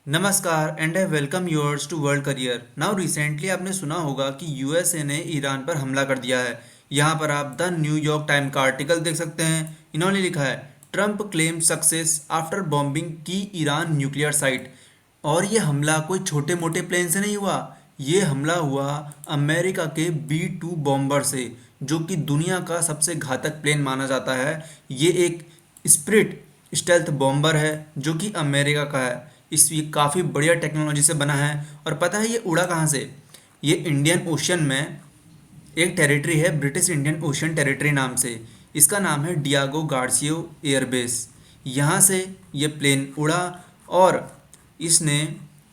नमस्कार and I welcome yours to world career. Now recently आपने सुना होगा कि यूएसए ने ईरान पर हमला कर दिया है। यहाँ पर आप द न्यूयॉर्क टाइम का आर्टिकल देख सकते हैं। इन्होंने लिखा है Trump claim success after bombing की ईरान न्यूक्लियर साइट। और ये हमला कोई छोटे मोटे प्लेन से नहीं हुआ, ये हमला हुआ अमेरिका के B-2 बॉम्बर से, जो कि दुनिया का सबसे घातक प्लेन माना जाता है। ये एक स्प्रिट स्टेल्थ बॉम्बर है जो कि अमेरिका का है। इस ये काफ़ी बढ़िया टेक्नोलॉजी से बना है। और पता है ये उड़ा कहाँ से? ये इंडियन ओशन में एक टेरिटरी है, ब्रिटिश इंडियन ओशन टेरिटरी नाम से। इसका नाम है डियागो गार्सियो एयरबेस। यहाँ से ये प्लेन उड़ा और इसने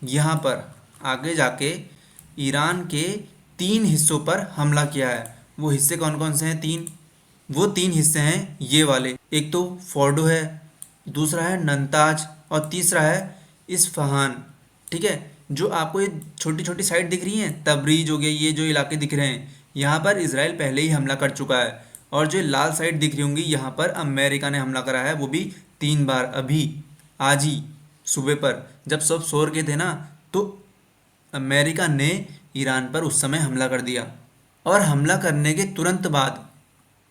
यहाँ पर आगे जाके ईरान के 3 हिस्सों पर हमला किया है। वो हिस्से कौन कौन से हैं? वो 3 हिस्से हैं ये वाले। एक तो फोर्डो है, दूसरा है नंताज और तीसरा है इस्फहान। ठीक है, जो आपको ये छोटी छोटी साइट दिख रही हैं, तबरीज हो गया, ये जो इलाके दिख रहे हैं, यहाँ पर इसराइल पहले ही हमला कर चुका है। और जो लाल साइट दिख रही होंगी, यहाँ पर अमेरिका ने हमला करा है, वो भी 3 बार। अभी आज ही सुबह पर जब सब सो रहे थे ना, तो अमेरिका ने ईरान पर उस समय हमला कर दिया। और हमला करने के तुरंत बाद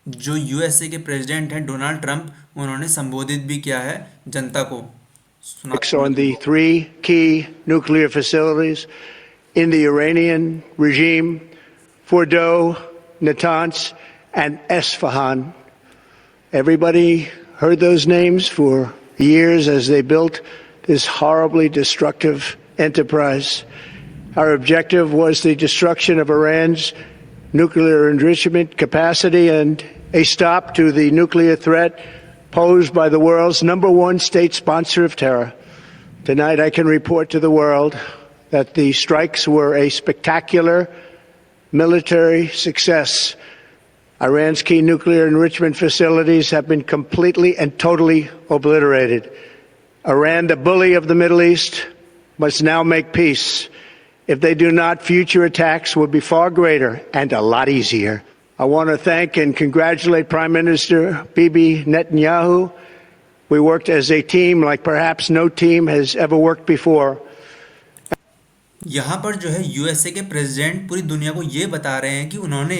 जो यूएसए के प्रेसिडेंट हैं डोनाल्ड ट्रंप, उन्होंने संबोधित भी किया है जनता को। सुना On the three key nuclear facilities in the Iranian regime, Fordow, Natanz, and Esfahan. Everybody heard those names for years as they built this horribly destructive enterprise. Our objective was the destruction of Iran's nuclear enrichment capacity and a stop to the nuclear threat posed by the world's #1 state sponsor of terror. Tonight I can report to the world that the strikes were a spectacular military success. Iran's key nuclear enrichment facilities have been completely and totally obliterated. Iran, the bully of the Middle East, must now make peace. If they do not, future attacks will be far greater and a lot easier. I want to thank and congratulate Prime Minister Bibi Netanyahu. We worked as a team like perhaps no team has ever worked before. यहाँ पर जो है USA के president पूरी दुनिया को ये बता रहे हैं कि उन्होंने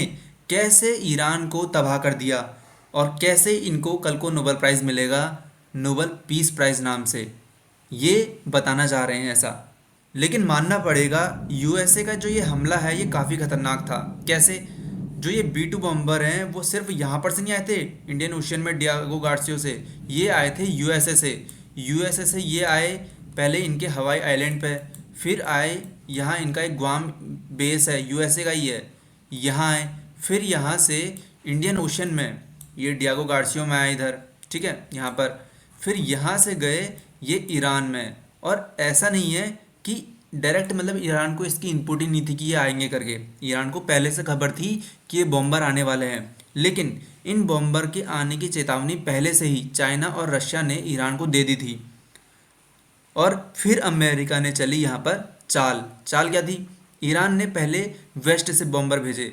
कैसे ईरान को तबाह कर दिया और कैसे इनको कल को नोबेल प्राइज़ मिलेगा, नोबेल पीस प्राइज़ नाम से। ये बताना चाह रहे हैं ऐसा। लेकिन मानना पड़ेगा यूएसए का जो ये हमला है ये काफ़ी खतरनाक था। कैसे? जो ये B-2 बॉम्बर हैं वो सिर्फ यहाँ पर से नहीं आए थे इंडियन ओशन में डियागो गार्सियो से, ये आए थे यूएसए से। यूएसए से ये आए पहले इनके हवाई आइलैंड पे, फिर आए यहाँ इनका एक ग्वाम बेस है, यूएसए का ही है, यहाँ आए, फिर यहाँ से इंडियन ओशन में ये डियागो गार्सियो में आए इधर, ठीक है, यहाँ पर, फिर यहाँ से गए ये ईरान में। और ऐसा नहीं है कि डायरेक्ट मतलब ईरान को इसकी इनपुट ही नहीं थी कि ये आएंगे करके। ईरान को पहले से खबर थी कि ये बॉम्बर आने वाले हैं, लेकिन इन बॉम्बर के आने की चेतावनी पहले से ही चाइना और रशिया ने ईरान को दे दी थी। और फिर अमेरिका ने चली यहाँ पर चाल। चाल क्या थी? ईरान ने पहले वेस्ट से बॉम्बर भेजे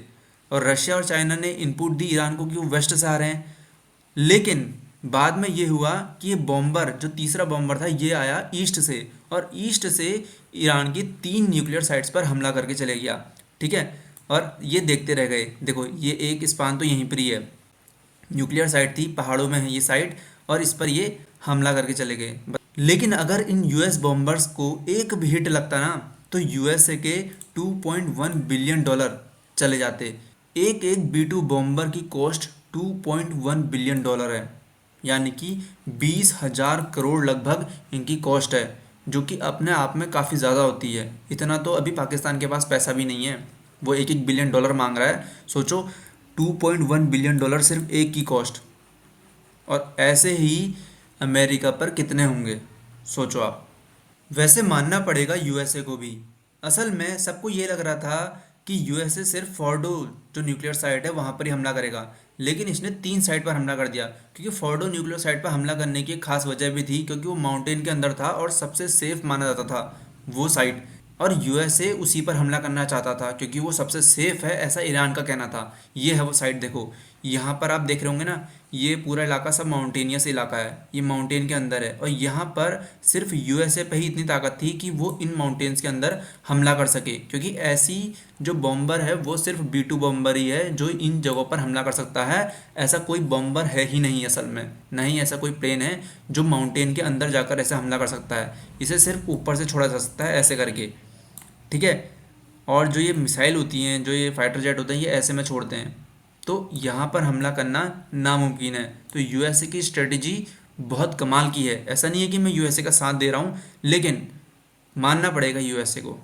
और रशिया और चाइना ने इनपुट दी ईरान को कि वो वेस्ट से आ रहे हैं। लेकिन बाद में ये हुआ कि ये बॉम्बर जो तीसरा बॉम्बर था ये आया ईस्ट से, और ईस्ट से ईरान की 3 न्यूक्लियर साइट्स पर हमला करके चले गया। ठीक है, और ये देखते रह गए। देखो ये एक स्पान तो यहीं पर ही है, न्यूक्लियर साइट थी, पहाड़ों में है ये साइट, और इस पर ये हमला करके चले गए। लेकिन अगर इन यूएस बॉम्बर्स को एक भी हिट लगता ना, तो यूएसए के $2.1 बिलियन चले जाते। एक एक B-2 बॉम्बर की कॉस्ट $2.1 बिलियन है, यानी कि 20,000 करोड़ लगभग इनकी कॉस्ट है, जो कि अपने आप में काफ़ी ज़्यादा होती है। इतना तो अभी पाकिस्तान के पास पैसा भी नहीं है, वो एक बिलियन डॉलर मांग रहा है। सोचो 2.1 बिलियन सिर्फ एक की कॉस्ट, और ऐसे ही अमेरिका पर कितने होंगे सोचो आप। वैसे मानना पड़ेगा यूएसए को भी। असल में सबको ये लग रहा था कि यूएसए सिर्फ फोर्डो जो न्यूक्लियर साइट है वहाँ पर ही हमला करेगा, लेकिन इसने 3 साइट पर हमला कर दिया। क्योंकि फोर्डो न्यूक्लियर साइट पर हमला करने की एक खास वजह भी थी, क्योंकि वो माउंटेन के अंदर था और सबसे सेफ माना जाता था वो साइट, और यूएसए उसी पर हमला करना चाहता था क्योंकि वो सबसे सेफ है, ऐसा ईरान का कहना था। ये है वो साइट, देखो यहाँ पर आप देख रहे होंगे ना, ये पूरा इलाका सब माउंटेनियस इलाका है, ये माउंटेन के अंदर है, और यहाँ पर सिर्फ यूएसए पे ही इतनी ताकत थी कि वो इन माउंटेन्स के अंदर हमला कर सके, क्योंकि ऐसी जो बॉम्बर है वो सिर्फ B2 बॉम्बर ही है जो इन जगहों पर हमला कर सकता है। ऐसा कोई बॉम्बर है ही नहीं असल में, नहीं ऐसा कोई प्लेन है जो माउंटेन के अंदर जाकर ऐसे हमला कर सकता है। इसे सिर्फ ऊपर से छोड़ा जा सकता है ऐसे करके, ठीक है। और जो ये मिसाइल होती हैं, जो ये फाइटर जेट होते हैं, ये ऐसे में छोड़ते हैं, तो यहाँ पर हमला करना नामुमकिन है। तो यूएसए की स्ट्रेटजी बहुत कमाल की है। ऐसा नहीं है कि मैं यूएसए का साथ दे रहा हूँ, लेकिन मानना पड़ेगा यूएसए को।